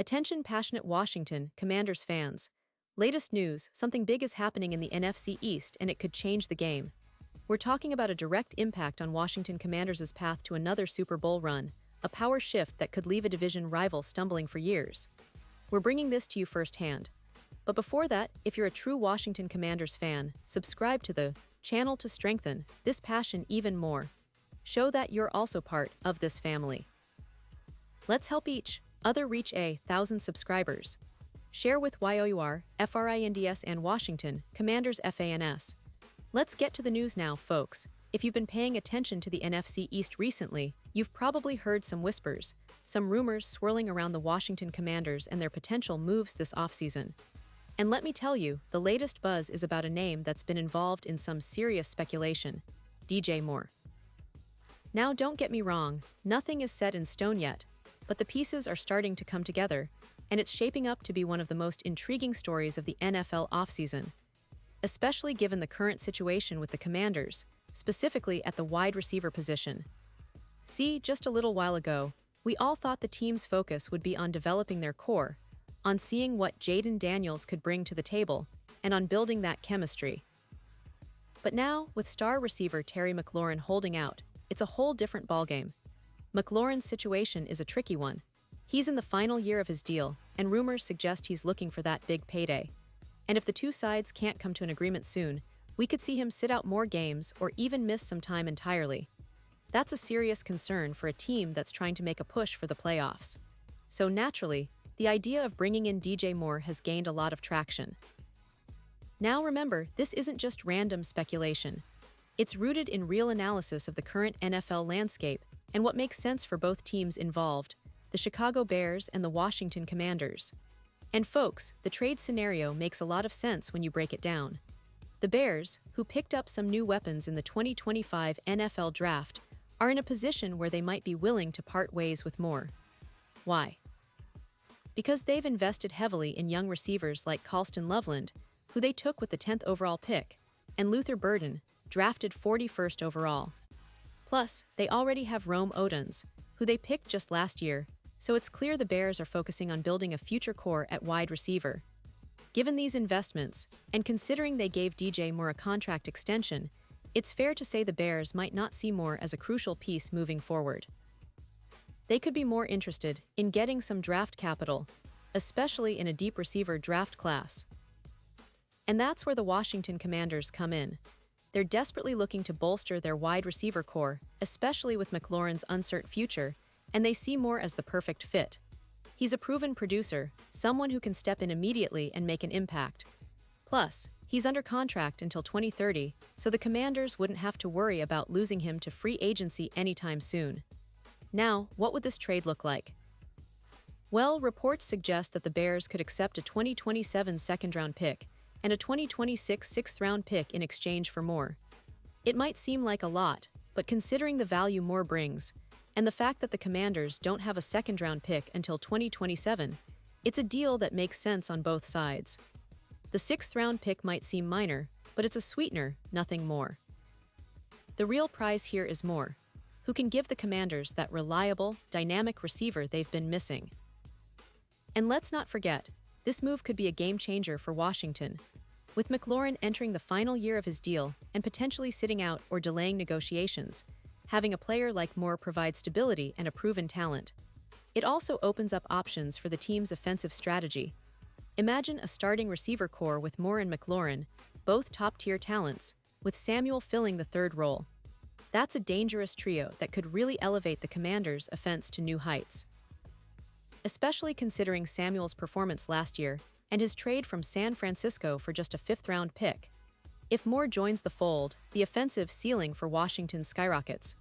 Attention passionate Washington Commanders fans. Latest news, something big is happening in the NFC East and it could change the game. We're talking about a direct impact on Washington Commanders' path to another Super Bowl run, a power shift that could leave a division rival stumbling for years. We're bringing this to you firsthand. But before that, if you're a true Washington Commanders fan, subscribe to the channel to strengthen this passion even more. Show that you're also part of this family. Let's help each other reach 1,000 subscribers. Share with YOUR, FRINDS and Washington Commanders FANS. Let's get to the news now, folks. If you've been paying attention to the NFC East recently, you've probably heard some whispers, some rumors swirling around the Washington Commanders and their potential moves this offseason. And let me tell you, the latest buzz is about a name that's been involved in some serious speculation: DJ Moore. Now, don't get me wrong, nothing is set in stone yet, but the pieces are starting to come together, and it's shaping up to be one of the most intriguing stories of the NFL offseason, especially given the current situation with the Commanders, specifically at the wide receiver position. See, just a little while ago, we all thought the team's focus would be on developing their core, on seeing what Jaden Daniels could bring to the table, and on building that chemistry. But now, with star receiver Terry McLaurin holding out, it's a whole different ballgame. McLaurin's situation is a tricky one. He's in the final year of his deal, and rumors suggest he's looking for that big payday. And if the two sides can't come to an agreement soon, we could see him sit out more games or even miss some time entirely. That's a serious concern for a team that's trying to make a push for the playoffs. So naturally, the idea of bringing in DJ Moore has gained a lot of traction. Now remember, this isn't just random speculation. It's rooted in real analysis of the current NFL landscape and what makes sense for both teams involved, the Chicago Bears and the Washington Commanders. And folks, the trade scenario makes a lot of sense when you break it down. The Bears, who picked up some new weapons in the 2025 NFL Draft, are in a position where they might be willing to part ways with Moore. Why? Because they've invested heavily in young receivers like Colston Loveland, who they took with the 10th overall pick, and Luther Burden, drafted 41st overall. Plus, they already have Rome Odunze, who they picked just last year, so it's clear the Bears are focusing on building a future core at wide receiver. Given these investments, and considering they gave DJ Moore a contract extension, it's fair to say the Bears might not see Moore as a crucial piece moving forward. They could be more interested in getting some draft capital, especially in a deep receiver draft class. And that's where the Washington Commanders come in. They're desperately looking to bolster their wide receiver core, especially with McLaurin's uncertain future, and they see Moore as the perfect fit. He's a proven producer, someone who can step in immediately and make an impact. Plus, he's under contract until 2030, so the Commanders wouldn't have to worry about losing him to free agency anytime soon. Now, what would this trade look like? Well, reports suggest that the Bears could accept a 2027 second-round pick and a 2026 sixth-round pick in exchange for Moore. It might seem like a lot, but considering the value Moore brings, and the fact that the Commanders don't have a second-round pick until 2027, it's a deal that makes sense on both sides. The sixth-round pick might seem minor, but it's a sweetener, nothing more. The real prize here is Moore, who can give the Commanders that reliable, dynamic receiver they've been missing. And let's not forget, this move could be a game-changer for Washington. With McLaurin entering the final year of his deal and potentially sitting out or delaying negotiations, having a player like Moore provide stability and a proven talent. It also opens up options for the team's offensive strategy. Imagine a starting receiver core with Moore and McLaurin, both top-tier talents, with Samuel filling the third role. That's a dangerous trio that could really elevate the Commanders' offense to new heights. Especially considering Samuel's performance last year and his trade from San Francisco for just a fifth-round pick. If Moore joins the fold, the offensive ceiling for Washington skyrockets.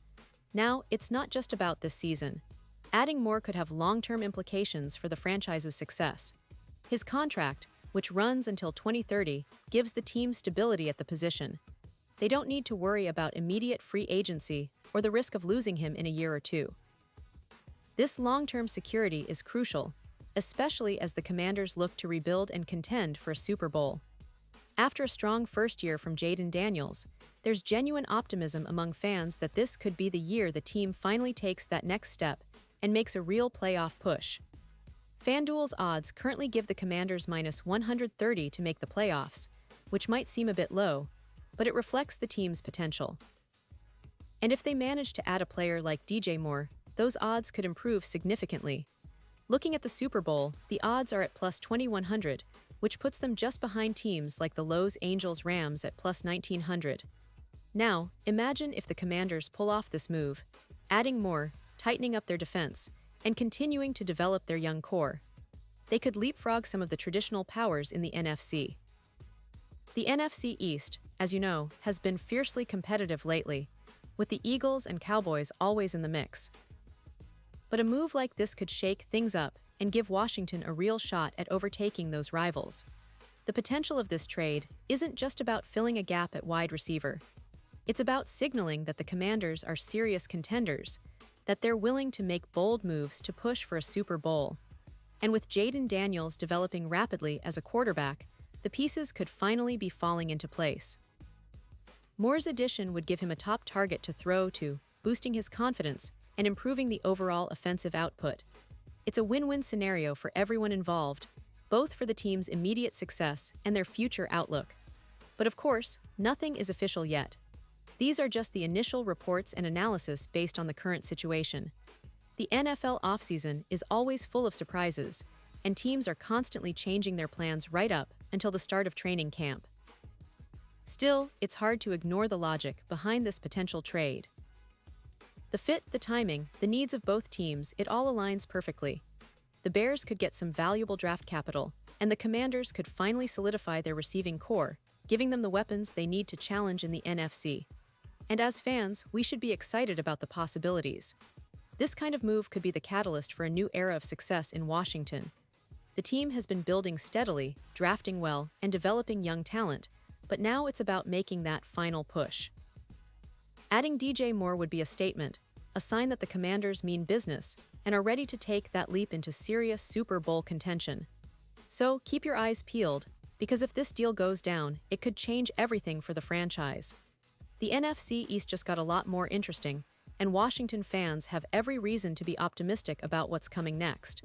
Now, it's not just about this season. Adding Moore could have long-term implications for the franchise's success. His contract, which runs until 2030, gives the team stability at the position. They don't need to worry about immediate free agency or the risk of losing him in a year or two. This long-term security is crucial, especially as the Commanders look to rebuild and contend for a Super Bowl. After a strong first year from Jaden Daniels, there's genuine optimism among fans that this could be the year the team finally takes that next step and makes a real playoff push. FanDuel's odds currently give the Commanders minus 130 to make the playoffs, which might seem a bit low, but it reflects the team's potential. And if they manage to add a player like DJ Moore, those odds could improve significantly. Looking at the Super Bowl, the odds are at plus 2100, which puts them just behind teams like the Los Angeles Rams at plus 1900. Now, imagine if the Commanders pull off this move, adding Moore, tightening up their defense, and continuing to develop their young core. They could leapfrog some of the traditional powers in the NFC. The NFC East, as you know, has been fiercely competitive lately, with the Eagles and Cowboys always in the mix. But a move like this could shake things up and give Washington a real shot at overtaking those rivals. The potential of this trade isn't just about filling a gap at wide receiver. It's about signaling that the Commanders are serious contenders, that they're willing to make bold moves to push for a Super Bowl. And with Jayden Daniels developing rapidly as a quarterback, the pieces could finally be falling into place. Moore's addition would give him a top target to throw to, boosting his confidence and improving the overall offensive output. It's a win-win scenario for everyone involved, both for the team's immediate success and their future outlook. But of course, nothing is official yet. These are just the initial reports and analysis based on the current situation. The NFL offseason is always full of surprises, and teams are constantly changing their plans right up until the start of training camp. Still, it's hard to ignore the logic behind this potential trade. The fit, the timing, the needs of both teams, it all aligns perfectly. The Bears could get some valuable draft capital, and the Commanders could finally solidify their receiving core, giving them the weapons they need to challenge in the NFC. And as fans, we should be excited about the possibilities. This kind of move could be the catalyst for a new era of success in Washington. The team has been building steadily, drafting well, and developing young talent, but now it's about making that final push. Adding DJ Moore would be a statement, a sign that the Commanders mean business and are ready to take that leap into serious Super Bowl contention. So keep your eyes peeled, because if this deal goes down, it could change everything for the franchise. The NFC East just got a lot more interesting, and Washington fans have every reason to be optimistic about what's coming next.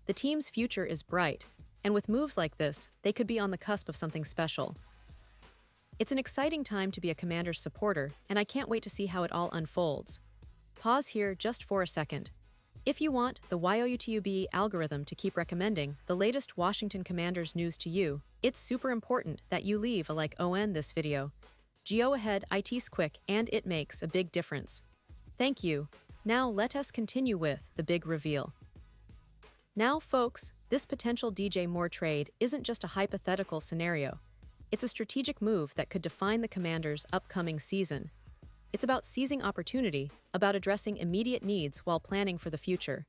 The team's future is bright, and with moves like this, they could be on the cusp of something special. It's an exciting time to be a Commanders supporter, and I can't wait to see how it all unfolds. Pause here just for a second. If you want the YOUTUB algorithm to keep recommending the latest Washington Commanders news to you, it's super important that you leave a like on this video. Go ahead, it's quick and it makes a big difference. Thank you. Now let us continue with the big reveal. Now folks, this potential DJ Moore trade isn't just a hypothetical scenario. It's a strategic move that could define the Commanders' upcoming season. It's about seizing opportunity, about addressing immediate needs while planning for the future.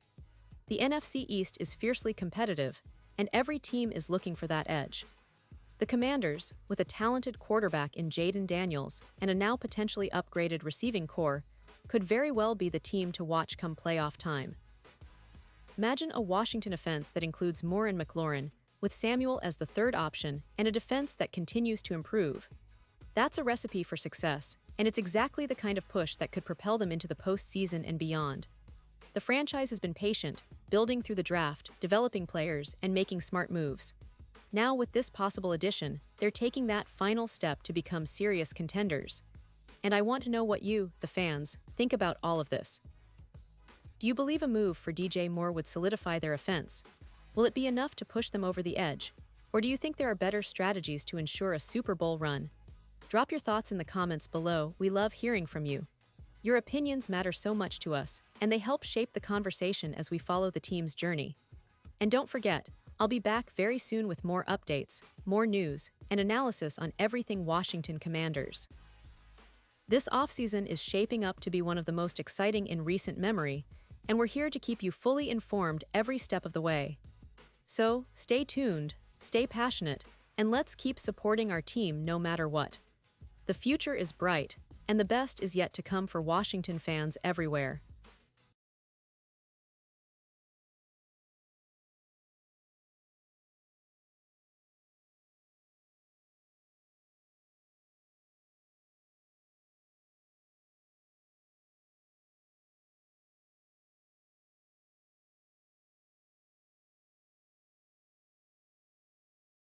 The NFC East is fiercely competitive, and every team is looking for that edge. The Commanders, with a talented quarterback in Jayden Daniels and a now potentially upgraded receiving core, could very well be the team to watch come playoff time. Imagine a Washington offense that includes Moore and McLaurin, with Samuel as the third option and a defense that continues to improve. That's a recipe for success, and it's exactly the kind of push that could propel them into the postseason and beyond. The franchise has been patient, building through the draft, developing players, and making smart moves. Now with this possible addition, they're taking that final step to become serious contenders. And I want to know what you, the fans, think about all of this. Do you believe a move for DJ Moore would solidify their offense? Will it be enough to push them over the edge? Or do you think there are better strategies to ensure a Super Bowl run? Drop your thoughts in the comments below. We love hearing from you. Your opinions matter so much to us, and they help shape the conversation as we follow the team's journey. And don't forget, I'll be back very soon with more updates, more news, and analysis on everything Washington Commanders. This offseason is shaping up to be one of the most exciting in recent memory, and we're here to keep you fully informed every step of the way. So, stay tuned, stay passionate, and let's keep supporting our team no matter what. The future is bright, and the best is yet to come for Washington fans everywhere.